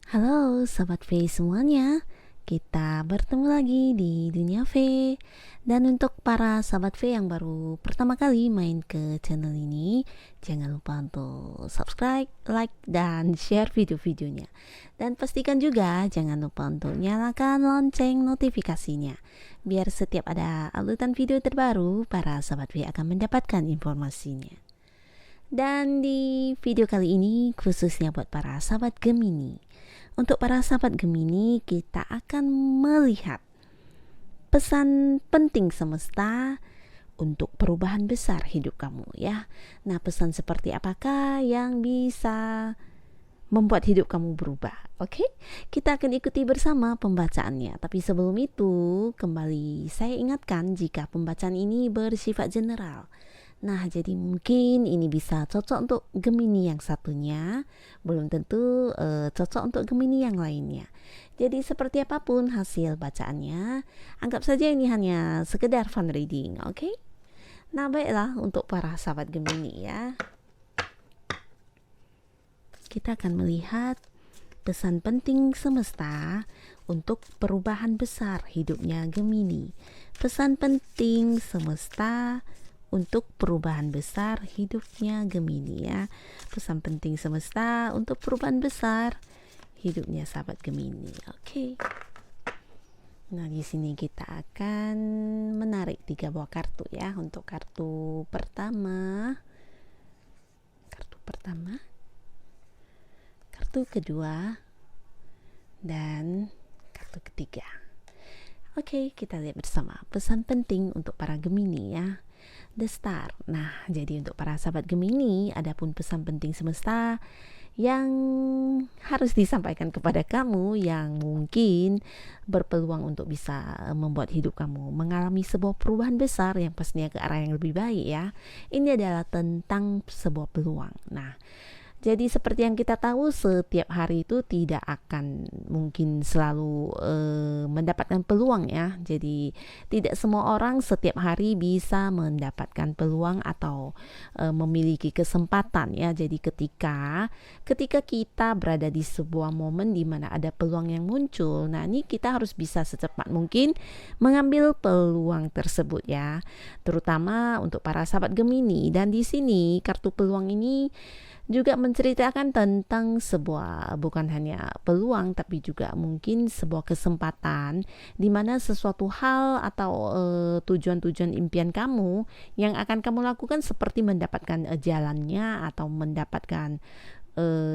Halo Sobat V semuanya, kita bertemu lagi di Dunia V. Dan untuk para Sobat V yang baru pertama kali main ke channel ini, jangan lupa untuk subscribe, like, dan share video-videonya. Dan pastikan juga jangan lupa untuk nyalakan lonceng notifikasinya, biar setiap ada uploadan video terbaru, para Sobat V akan mendapatkan informasinya. Dan di video kali ini khususnya buat para sahabat Gemini. Untuk para sahabat Gemini, kita akan melihat pesan penting semesta untuk perubahan besar hidup kamu ya. Nah, pesan seperti apakah yang bisa membuat hidup kamu berubah? Oke, kita akan ikuti bersama pembacaannya. Tapi sebelum itu, kembali saya ingatkan jika pembacaan ini bersifat general. Nah, jadi mungkin ini bisa cocok untuk Gemini yang satunya, belum tentu cocok untuk Gemini yang lainnya. Jadi seperti apapun hasil bacaannya, anggap saja ini hanya sekedar fun reading, oke? Nah, baiklah untuk para sahabat Gemini ya. Kita akan melihat pesan penting semesta untuk perubahan besar hidupnya Gemini. Pesan penting semesta untuk perubahan besar hidupnya Gemini ya. Pesan penting semesta untuk perubahan besar hidupnya sahabat Gemini. Oke. Nah, di sini kita akan menarik 3 buah kartu ya. Untuk kartu pertama, kartu kedua, dan kartu ketiga. Oke, kita lihat bersama pesan penting untuk para Gemini ya. The Star. Nah, jadi untuk para sahabat Gemini, adapun pesan penting semesta yang harus disampaikan kepada kamu yang mungkin berpeluang untuk bisa membuat hidup kamu mengalami sebuah perubahan besar yang pastinya ke arah yang lebih baik ya. Ini adalah tentang sebuah peluang. Nah, jadi seperti yang kita tahu, setiap hari itu tidak akan mungkin selalu mendapatkan peluang ya. Jadi tidak semua orang setiap hari bisa mendapatkan peluang atau memiliki kesempatan ya. Jadi ketika kita berada di sebuah momen di mana ada peluang yang muncul, nah ini kita harus bisa secepat mungkin mengambil peluang tersebut ya. Terutama untuk para sahabat Gemini. Dan di sini kartu peluang ini juga menceritakan tentang sebuah bukan hanya peluang tapi juga mungkin sebuah kesempatan di mana sesuatu hal atau tujuan-tujuan impian kamu yang akan kamu lakukan seperti mendapatkan jalannya atau mendapatkan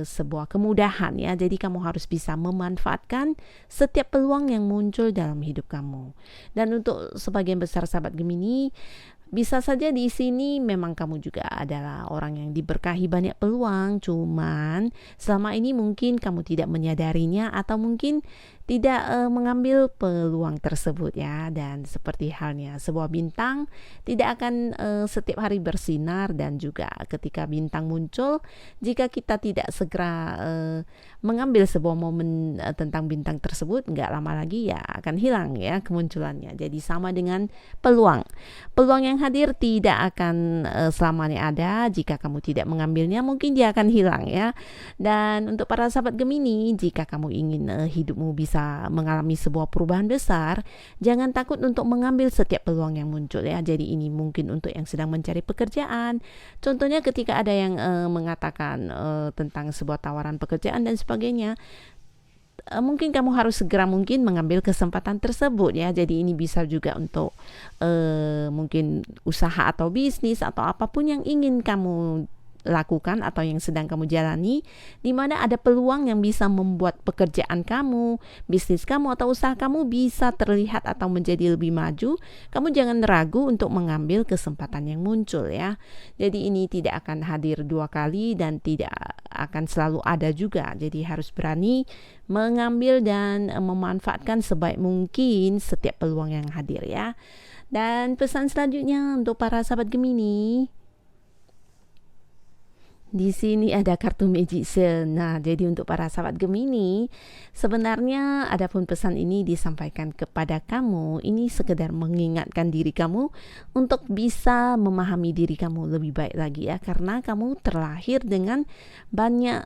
sebuah kemudahan ya. Jadi kamu harus bisa memanfaatkan setiap peluang yang muncul dalam hidup kamu. Dan untuk sebagian besar sahabat Gemini, bisa saja di sini memang kamu juga adalah orang yang diberkahi banyak peluang, cuman selama ini mungkin kamu tidak menyadarinya atau mungkin tidak mengambil peluang tersebut ya. Dan seperti halnya sebuah bintang tidak akan setiap hari bersinar, dan juga ketika bintang muncul, jika kita tidak segera mengambil sebuah momen tentang bintang tersebut, nggak lama lagi ya akan hilang ya kemunculannya. Jadi sama dengan peluang yang hadir tidak akan selamanya ada. Jika kamu tidak mengambilnya, mungkin dia akan hilang ya. Dan untuk para sahabat Gemini, jika kamu ingin hidupmu bisa mengalami sebuah perubahan besar, jangan takut untuk mengambil setiap peluang yang muncul ya. Jadi ini mungkin untuk yang sedang mencari pekerjaan. Contohnya ketika ada yang mengatakan tentang sebuah tawaran pekerjaan dan sebagainya, mungkin kamu harus segera mungkin mengambil kesempatan tersebut ya. Jadi ini bisa juga untuk mungkin usaha atau bisnis atau apapun yang ingin kamu lakukan atau yang sedang kamu jalani, di mana ada peluang yang bisa membuat pekerjaan kamu, bisnis kamu atau usaha kamu bisa terlihat atau menjadi lebih maju. Kamu jangan ragu untuk mengambil kesempatan yang muncul ya. Jadi ini tidak akan hadir 2 kali dan tidak akan selalu ada juga. Jadi harus berani mengambil dan memanfaatkan sebaik mungkin setiap peluang yang hadir ya. Dan pesan selanjutnya untuk para sahabat Gemini, Di sini ada kartu Magician. Nah, jadi untuk para sahabat Gemini, sebenarnya adapun pesan ini disampaikan kepada kamu, ini sekedar mengingatkan diri kamu untuk bisa memahami diri kamu lebih baik lagi ya, karena kamu terlahir dengan banyak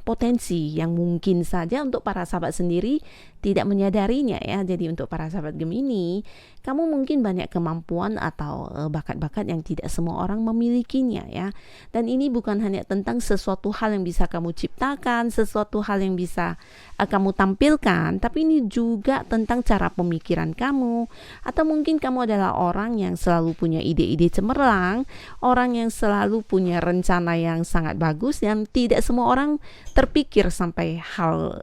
potensi yang mungkin saja untuk para sahabat sendiri tidak menyadarinya ya. Jadi untuk para sahabat Gemini, kamu mungkin banyak kemampuan atau bakat-bakat yang tidak semua orang memilikinya ya. Dan ini bukan hanya tentang sesuatu hal yang bisa kamu ciptakan, sesuatu hal yang bisa kamu tampilkan, tapi ini juga tentang cara pemikiran kamu. Atau mungkin kamu adalah orang yang selalu punya ide-ide cemerlang, orang yang selalu punya rencana yang sangat bagus yang tidak semua orang terpikir sampai hal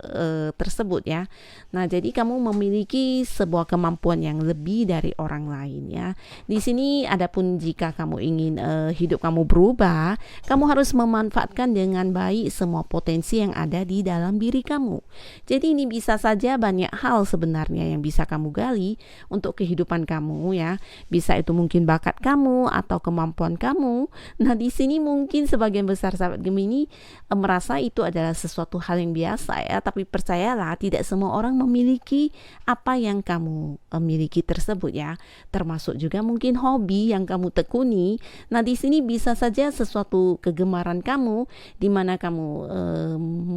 tersebut ya. Nah, jadi kamu memiliki sebuah kemampuan yang lebih dari orang lain ya. Di sini adapun jika kamu ingin hidup kamu berubah, kamu harus memanfaatkan dengan baik semua potensi yang ada di dalam diri kamu. Jadi ini bisa saja banyak hal sebenarnya yang bisa kamu gali untuk kehidupan kamu ya. Bisa itu mungkin bakat kamu atau kemampuan kamu. Nah, di sini mungkin sebagian besar sahabat Gemini merasa itu adalah sesuatu hal yang biasa ya, tapi percayalah tidak semua orang memiliki apa yang kamu miliki tersebut ya. Termasuk juga mungkin hobi yang kamu tekuni. Nah, di sini bisa saja sesuatu kegemaran kamu di mana kamu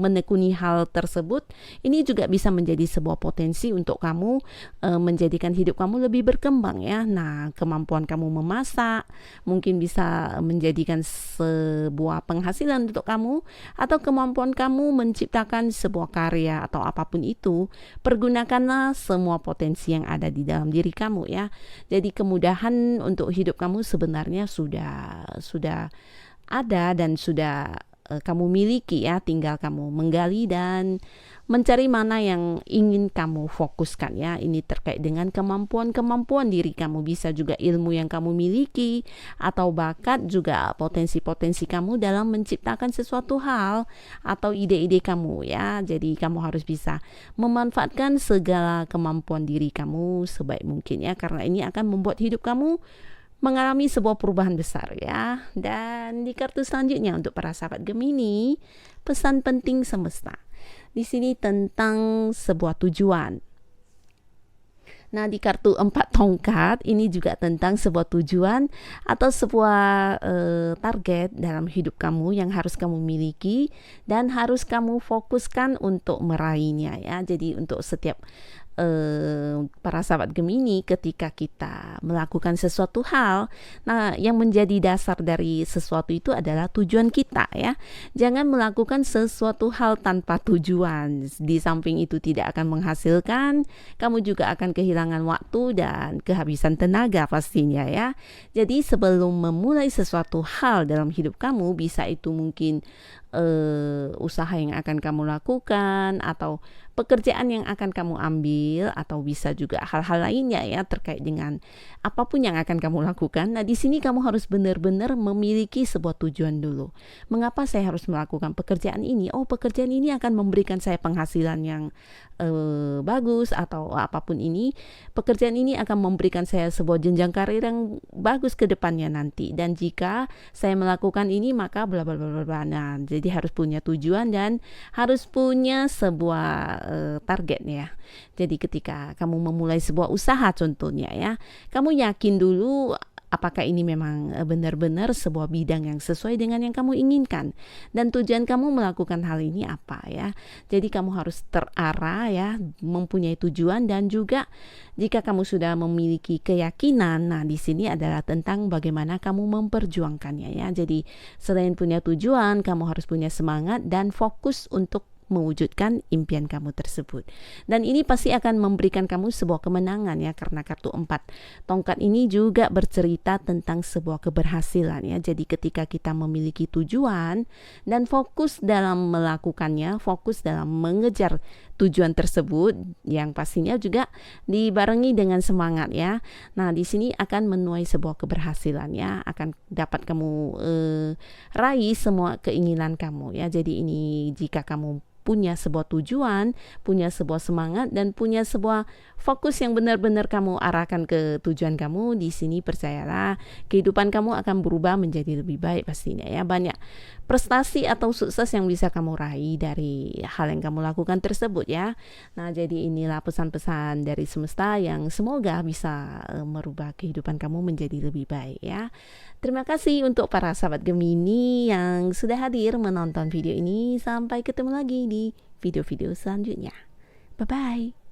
menekuni hal tersebut, ini juga bisa menjadi sebuah potensi untuk kamu menjadikan hidup kamu lebih berkembang ya. Nah, kemampuan kamu memasak mungkin bisa menjadikan sebuah penghasilan untuk kamu, atau kemampuan kamu menciptakan sebuah karya atau apapun itu. Pergunakanlah semua potensi yang ada di dalam diri kamu ya. Jadi kemudahan untuk hidup kamu sebenarnya sudah ada dan sudah kamu miliki ya, tinggal kamu menggali dan mencari mana yang ingin kamu fokuskan ya. Ini terkait dengan kemampuan diri kamu, bisa juga ilmu yang kamu miliki atau bakat, juga potensi-potensi kamu dalam menciptakan sesuatu hal atau ide-ide kamu ya. Jadi kamu harus bisa memanfaatkan segala kemampuan diri kamu sebaik mungkin ya, karena ini akan membuat hidup kamu mengalami sebuah perubahan besar ya. Dan di kartu selanjutnya untuk para sahabat Gemini, pesan penting semesta. Di sini tentang sebuah tujuan. Nah, di kartu 4 tongkat ini juga tentang sebuah tujuan atau sebuah target dalam hidup kamu yang harus kamu miliki dan harus kamu fokuskan untuk meraihnya ya. Jadi untuk setiap para sahabat Gemini, ketika kita melakukan sesuatu hal, nah yang menjadi dasar dari sesuatu itu adalah tujuan kita ya. Jangan melakukan sesuatu hal tanpa tujuan. Di samping itu tidak akan menghasilkan, kamu juga akan kehilangan waktu dan kehabisan tenaga pastinya ya. Jadi sebelum memulai sesuatu hal dalam hidup kamu, bisa itu mungkin usaha yang akan kamu lakukan atau pekerjaan yang akan kamu ambil, atau bisa juga hal-hal lainnya ya terkait dengan apapun yang akan kamu lakukan. Nah, di sini kamu harus benar-benar memiliki sebuah tujuan dulu. Mengapa saya harus melakukan pekerjaan ini? Oh, pekerjaan ini akan memberikan saya penghasilan yang bagus, atau apapun ini. Pekerjaan ini akan memberikan saya sebuah jenjang karir yang bagus ke depannya nanti. Dan jika saya melakukan ini, maka bla bla bla bla. Nah, jadi harus punya tujuan dan harus punya sebuah target ya. Jadi ketika kamu memulai sebuah usaha contohnya ya, kamu yakin dulu apakah ini memang benar-benar sebuah bidang yang sesuai dengan yang kamu inginkan, dan tujuan kamu melakukan hal ini apa ya. Jadi kamu harus terarah ya, mempunyai tujuan. Dan juga jika kamu sudah memiliki keyakinan, nah di sini adalah tentang bagaimana kamu memperjuangkannya ya. Jadi selain punya tujuan, kamu harus punya semangat dan fokus untuk mewujudkan impian kamu tersebut. Dan ini pasti akan memberikan kamu sebuah kemenangan ya, karena kartu 4 tongkat ini juga bercerita tentang sebuah keberhasilan ya. Jadi ketika kita memiliki tujuan dan fokus dalam melakukannya, fokus dalam mengejar tujuan tersebut, yang pastinya juga dibarengi dengan semangat ya. Nah, di sini akan menuai sebuah keberhasilan ya, akan dapat kamu raih semua keinginan kamu ya. Jadi ini jika kamu punya sebuah tujuan, punya sebuah semangat, dan punya sebuah fokus yang benar-benar kamu arahkan ke tujuan kamu, di sini percayalah kehidupan kamu akan berubah menjadi lebih baik pastinya ya. Banyak prestasi atau sukses yang bisa kamu raih dari hal yang kamu lakukan tersebut ya. Nah, jadi inilah pesan-pesan dari semesta yang semoga bisa merubah kehidupan kamu menjadi lebih baik ya. Terima kasih untuk para sahabat Gemini yang sudah hadir menonton video ini. Sampai ketemu lagi di video-video selanjutnya. Bye-bye.